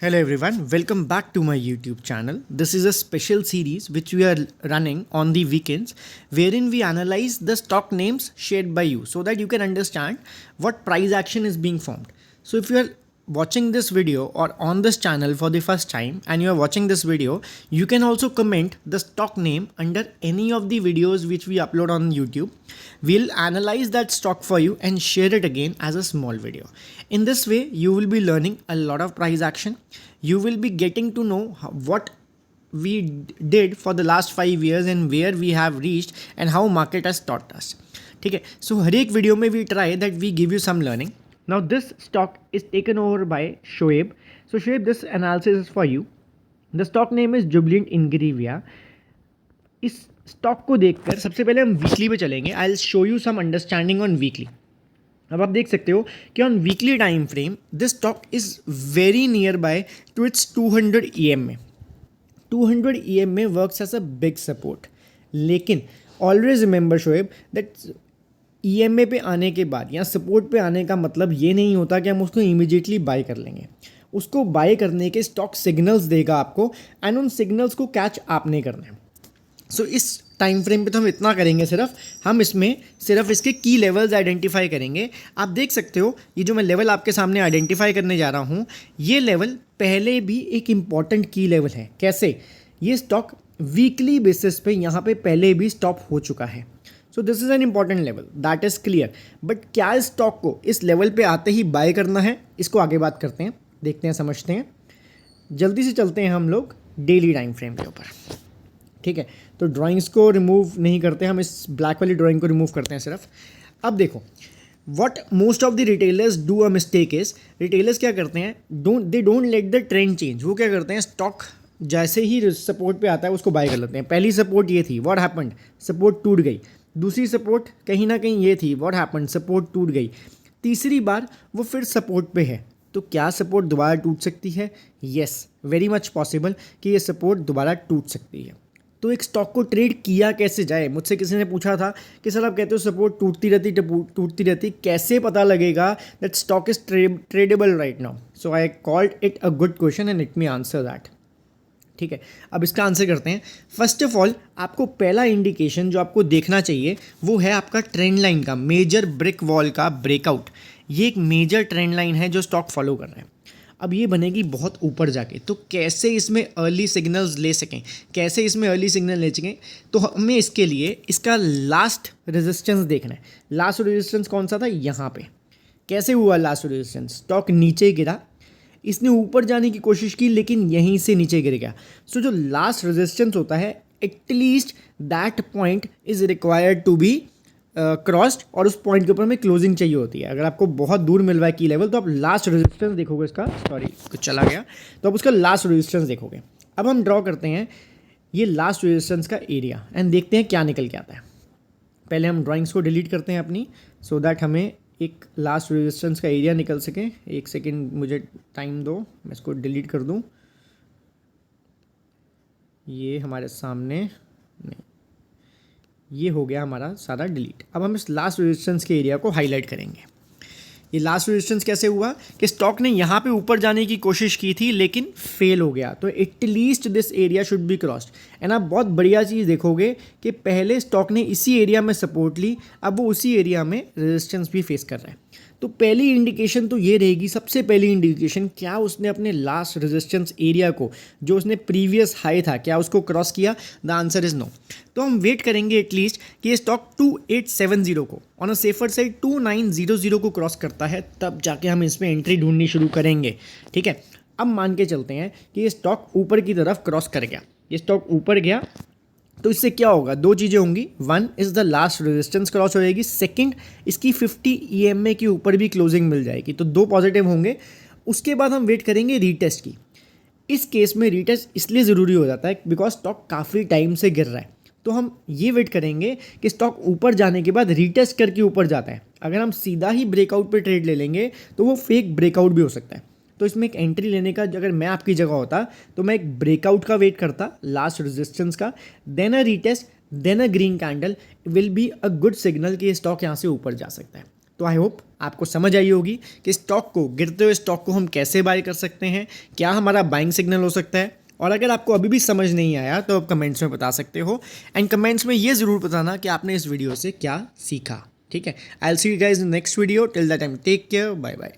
Hello everyone, welcome back to my YouTube channel. This is a special series which we are running on the weekends wherein we analyze the stock names shared by you so that you can understand what price action is being formed. So if you are watching this video or on this channel for the first time and you are watching this video, you can also comment the stock name under any of the videos which we upload on YouTube. We'll analyze that stock for you and share it again as a small video. In this way, you will be learning a lot of price action. You will be getting to know what we did for the last 5 years and where we have reached and how market has taught us. ठीक है, so हर एक video में we try that we give you some learning. Now this stock is taken over by Shoaib. So Shoaib, this analysis is for you. The stock name is Jubilant Ingrevia. इस stock को देखकर सबसे पहले हम weekly पे चलेंगे. I will show you some understanding on weekly. अब आप देख सकते हो कि on weekly time frame this stock is very near by to its 200 EM में. 200 EM में works as a big support. लेकिन always remember Shoaib that EMA पे आने के बाद या सपोर्ट पे आने का मतलब ये नहीं होता कि हम उसको इमीडिएटली बाय कर लेंगे. उसको बाय करने के स्टॉक सिग्नल्स देगा आपको एंड उन सिग्नल्स को कैच आपने करना है. सो इस टाइम फ्रेम पे तो हम इतना करेंगे, हम इसमें सिर्फ इसके की लेवल्स आइडेंटिफाई करेंगे. आप देख सकते हो ये जो मैं लेवल आपके सामने आइडेंटिफाई करने जा रहा हूँ, ये लेवल पहले भी एक इम्पॉर्टेंट की लेवल है. कैसे? ये स्टॉक वीकली बेसिस पे यहाँ पे पहले भी स्टॉप हो चुका है. So this is an important level, that is clear. But क्या इस स्टॉक को इस लेवल पे आते ही बाय करना है, इसको आगे बात करते हैं, देखते हैं, समझते हैं. जल्दी से चलते हैं हम लोग डेली टाइम फ्रेम के ऊपर. ठीक है, तो ड्राइंग्स को रिमूव नहीं करते, हम इस ब्लैक वाली ड्राइंग को रिमूव करते हैं सिर्फ. अब देखो what most of the retailers do a mistake is, retailers क्या करते हैं, they don't let the trend change. वो क्या करते हैं, स्टॉक जैसे ही सपोर्ट पे आता है उसको बाय कर लेते हैं. पहली सपोर्ट ये थी, व्हाट हैपेंड, सपोर्ट टूट गई. दूसरी सपोर्ट कहीं ना कहीं ये थी, व्हाट हैपेंड, सपोर्ट टूट गई. तीसरी बार वो फिर सपोर्ट पे है, तो क्या सपोर्ट दोबारा टूट सकती है? येस, वेरी मच पॉसिबल कि ये सपोर्ट दोबारा टूट सकती है. तो एक स्टॉक को ट्रेड किया कैसे जाए? मुझसे किसी ने पूछा था कि सर आप कहते हो सपोर्ट टूटती रहती, कैसे पता लगेगा that stock is tradable right now? So I called it a good question and let me answer that. ठीक है, अब इसका आंसर करते हैं. फर्स्ट ऑफ ऑल आपको पहला इंडिकेशन जो आपको देखना चाहिए वो है आपका ट्रेंड लाइन का, मेजर ब्रिक वॉल का ब्रेकआउट. ये एक मेजर ट्रेंड लाइन है जो स्टॉक फॉलो कर रहे हैं. अब ये बनेगी बहुत ऊपर जाके, तो कैसे इसमें अर्ली सिग्नल्स ले सकें, कैसे इसमें अर्ली सिग्नल ले सकें, तो हमें इसके लिए इसका लास्ट रेजिस्टेंस देखना है. लास्ट रेजिस्टेंस कौन सा था? यहाँ पे. कैसे हुआ लास्ट रेजिस्टेंस? स्टॉक नीचे गिरा, इसने ऊपर जाने की कोशिश की लेकिन यहीं से नीचे गिर गया. सो जो लास्ट रेजिस्टेंस होता है at least that point is required to be crossed, और उस पॉइंट के ऊपर हमें क्लोजिंग चाहिए होती है. अगर आपको बहुत दूर मिल रहा है की लेवल तो आप लास्ट रेजिस्टेंस देखोगे इसका, सॉरी कुछ चला गया, तो आप उसका लास्ट रेजिस्टेंस देखोगे. अब हम ड्रॉ करते हैं ये लास्ट रेजिस्टेंस का एरिया एंड देखते हैं क्या निकल के आता है. पहले हम ड्राइंग्स को डिलीट करते हैं अपनी, सो दैट हमें एक लास्ट रेजिस्टेंस का एरिया निकल सके. एक सेकेंड मुझे टाइम दो, मैं इसको डिलीट कर दूँ. ये हमारे सामने नहीं, ये हो गया हमारा सारा डिलीट. अब हम इस लास्ट रेजिस्टेंस के एरिया को हाईलाइट करेंगे. ये लास्ट रेजिस्टेंस कैसे हुआ कि स्टॉक ने यहाँ पे ऊपर जाने की कोशिश की थी लेकिन फेल हो गया, तो at least this area should be crossed. And आप बहुत बढ़िया चीज़ देखोगे कि पहले स्टॉक ने इसी एरिया में सपोर्ट ली, अब वो उसी एरिया में रेजिस्टेंस भी फेस कर रहा है. तो पहली इंडिकेशन तो ये रहेगी, सबसे पहली इंडिकेशन, क्या उसने अपने लास्ट रेजिस्टेंस एरिया को जो उसने प्रीवियस हाई था क्या उसको क्रॉस किया? The answer is no. तो हम वेट करेंगे एटलीस्ट कि ये स्टॉक 2870 को ऑन अ सेफर साइड 2900 को क्रॉस करता है, तब जाके हम इसमें एंट्री ढूंढनी शुरू करेंगे. ठीक है, अब मान के चलते हैं कि ये स्टॉक ऊपर की तरफ क्रॉस कर गया. ये स्टॉक ऊपर गया तो इससे क्या होगा? दो चीज़ें होंगी. One is the last resistance cross हो जाएगी, सेकंड इसकी 50 EMA के ऊपर भी क्लोजिंग मिल जाएगी. तो दो पॉजिटिव होंगे. उसके बाद हम वेट करेंगे रीटेस्ट की. इस केस में रीटेस्ट इसलिए ज़रूरी हो जाता है बिकॉज स्टॉक काफ़ी टाइम से गिर रहा है. तो हम ये वेट करेंगे कि स्टॉक ऊपर जाने के बाद रीटेस्ट करके ऊपर जाता है. अगर हम सीधा ही ब्रेकआउट पे ट्रेड ले लेंगे तो वो फेक ब्रेकआउट भी हो सकता है. तो इसमें एक एंट्री लेने का अगर मैं आपकी जगह होता तो मैं एक ब्रेकआउट का वेट करता, लास्ट रेजिस्टेंस का, then a retest, then a green candle will be a good signal कि ये स्टॉक यहाँ से ऊपर जा सकता है. तो आई होप आपको समझ आई होगी कि स्टॉक को, गिरते हुए स्टॉक को हम कैसे बाय कर सकते हैं, क्या हमारा बाइंग सिग्नल हो सकता है। और अगर आपको अभी भी समझ नहीं आया तो आप कमेंट्स में बता सकते हो, एंड कमेंट्स में ये ज़रूर बताना कि आपने इस वीडियो से क्या सीखा। ठीक है, I will see you guys in next video, till that time take care, bye bye.